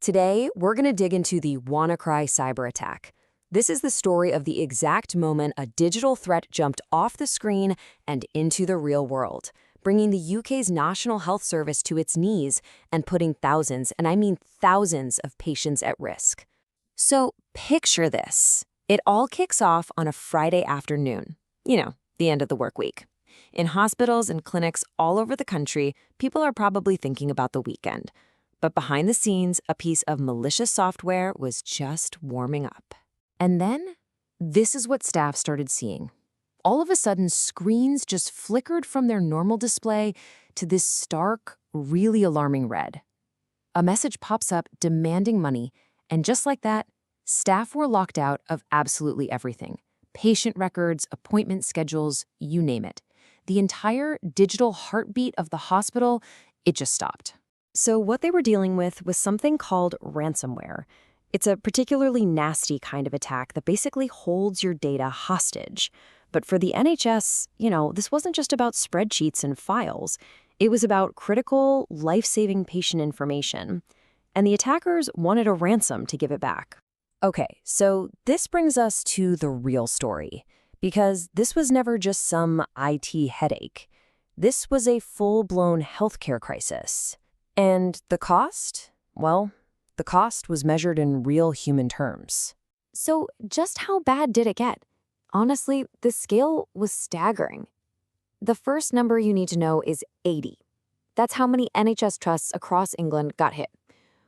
Today, we're going to dig into the WannaCry cyber attack. This is the story of the exact moment a digital threat jumped off the screen and into the real world, bringing the UK's National Health Service to its knees and putting thousands, and I mean thousands, of patients at risk. So picture this. It all kicks off on a Friday afternoon. You know, the end of the work week. In hospitals and clinics all over the country, people are probably thinking about the weekend. But behind the scenes, a piece of malicious software was just warming up. And then, this is what staff started seeing. All of a sudden, screens just flickered from their normal display to this stark, really alarming red. A message pops up demanding money, and just like that, staff were locked out of absolutely everything. Patient records, appointment schedules, you name it. The entire digital heartbeat of the hospital, it just stopped. So what they were dealing with was something called ransomware. It's a particularly nasty kind of attack that basically holds your data hostage. But for the NHS, this wasn't just about spreadsheets and files. It was about critical, life-saving patient information. And the attackers wanted a ransom to give it back. Okay, so this brings us to the real story. Because this was never just some IT headache. This was a full-blown healthcare crisis. And the cost? Well, the cost was measured in real human terms. So just how bad did it get? Honestly, the scale was staggering. The first number you need to know is 80. That's how many NHS trusts across England got hit.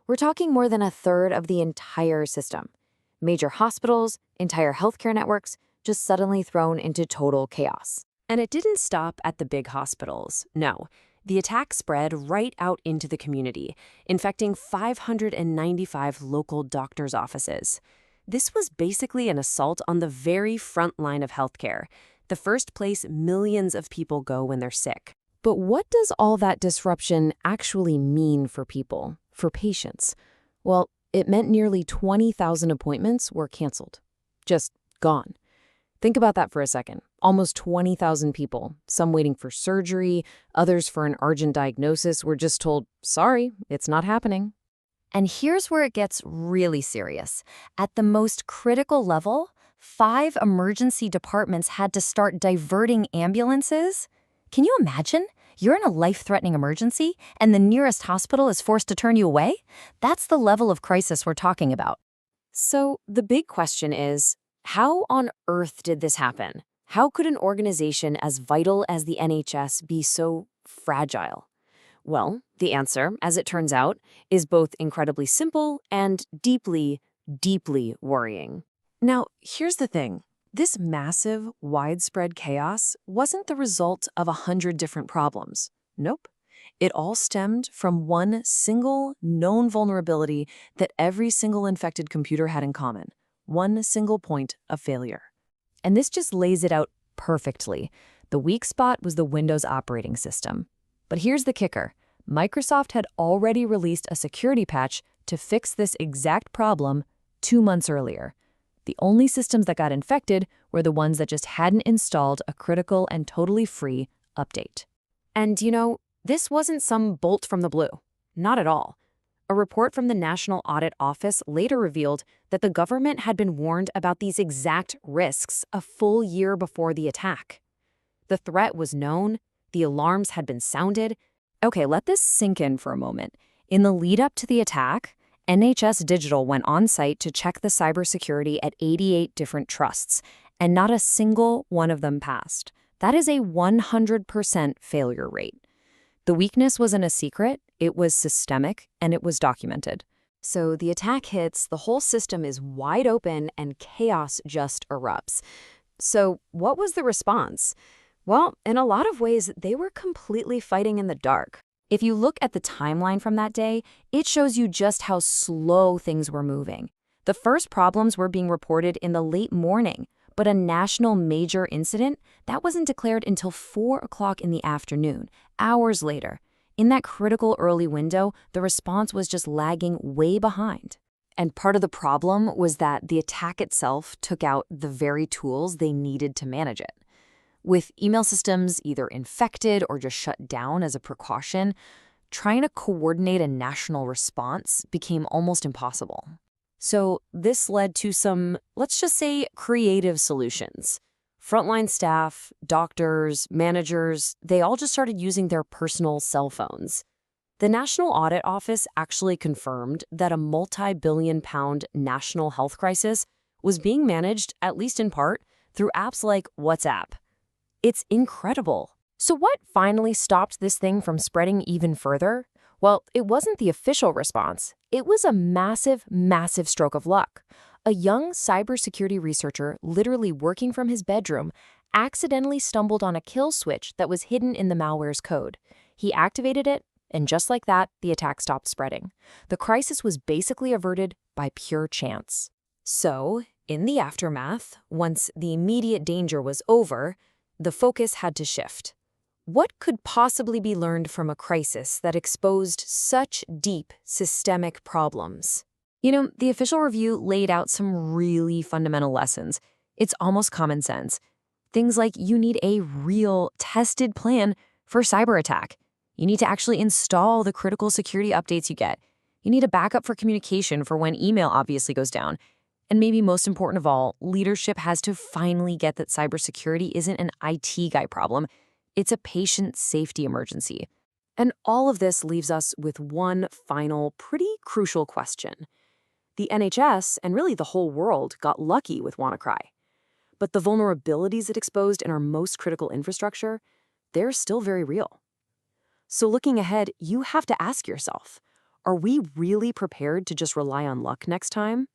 We're talking more than a third of the entire system. Major hospitals, entire healthcare networks, just suddenly thrown into total chaos. And it didn't stop at the big hospitals, no. The attack spread right out into the community, infecting 595 local doctors' offices. This was basically an assault on the very front line of healthcare, the first place millions of people go when they're sick. But what does all that disruption actually mean for people, for patients? Well, it meant nearly 20,000 appointments were canceled. Just gone. Think about that for a second. Almost 20,000 people, some waiting for surgery, others for an urgent diagnosis, were just told, sorry, it's not happening. And here's where it gets really serious. At the most critical level, 5 emergency departments had to start diverting ambulances. Can you imagine? You're in a life-threatening emergency, and the nearest hospital is forced to turn you away? That's the level of crisis we're talking about. So the big question is, how on earth did this happen? How could an organization as vital as the NHS be so fragile? Well, the answer, as it turns out, is both incredibly simple and deeply, deeply worrying. Now, here's the thing. This massive, widespread chaos wasn't the result of 100 different problems. Nope. It all stemmed from one single known vulnerability that every single infected computer had in common. One single point of failure. And this just lays it out perfectly. The weak spot was the Windows operating system. But here's the kicker. Microsoft had already released a security patch to fix this exact problem 2 months earlier. The only systems that got infected were the ones that just hadn't installed a critical and totally free update. And this wasn't some bolt from the blue. Not at all. A report from the National Audit Office later revealed that the government had been warned about these exact risks a full year before the attack. The threat was known, the alarms had been sounded. Okay, let this sink in for a moment. In the lead-up to the attack, NHS Digital went on-site to check the cybersecurity at 88 different trusts, and not a single one of them passed. That is a 100% failure rate. The weakness wasn't a secret, it was systemic, and it was documented. So the attack hits, the whole system is wide open, and chaos just erupts. So what was the response? Well, in a lot of ways, they were completely fighting in the dark. If you look at the timeline from that day, it shows you just how slow things were moving. The first problems were being reported in the late morning, but a national major incident, that wasn't declared until 4 o'clock in the afternoon, hours later. In that critical early window, the response was just lagging way behind. And part of the problem was that the attack itself took out the very tools they needed to manage it. With email systems either infected or just shut down as a precaution, trying to coordinate a national response became almost impossible. So this led to some, let's just say, creative solutions. Frontline staff, doctors, managers, they all just started using their personal cell phones. The National Audit Office actually confirmed that a multi-billion-pound national health crisis was being managed, at least in part, through apps like WhatsApp. It's incredible. So what finally stopped this thing from spreading even further? Well, it wasn't the official response. It was a massive, massive stroke of luck. A young cybersecurity researcher, literally working from his bedroom, accidentally stumbled on a kill switch that was hidden in the malware's code. He activated it, and just like that, the attack stopped spreading. The crisis was basically averted by pure chance. So, in the aftermath, once the immediate danger was over, the focus had to shift. What could possibly be learned from a crisis that exposed such deep systemic problems? The official review laid out some really fundamental lessons. It's almost common sense. Things like you need a real, tested plan for cyber attack. You need to actually install the critical security updates you get. You need a backup for communication for when email obviously goes down. And maybe most important of all, leadership has to finally get that cybersecurity isn't an IT guy problem. It's a patient safety emergency. And all of this leaves us with one final, pretty crucial question. The NHS, and really the whole world, got lucky with WannaCry. But the vulnerabilities it exposed in our most critical infrastructure, they're still very real. So looking ahead, you have to ask yourself, are we really prepared to just rely on luck next time?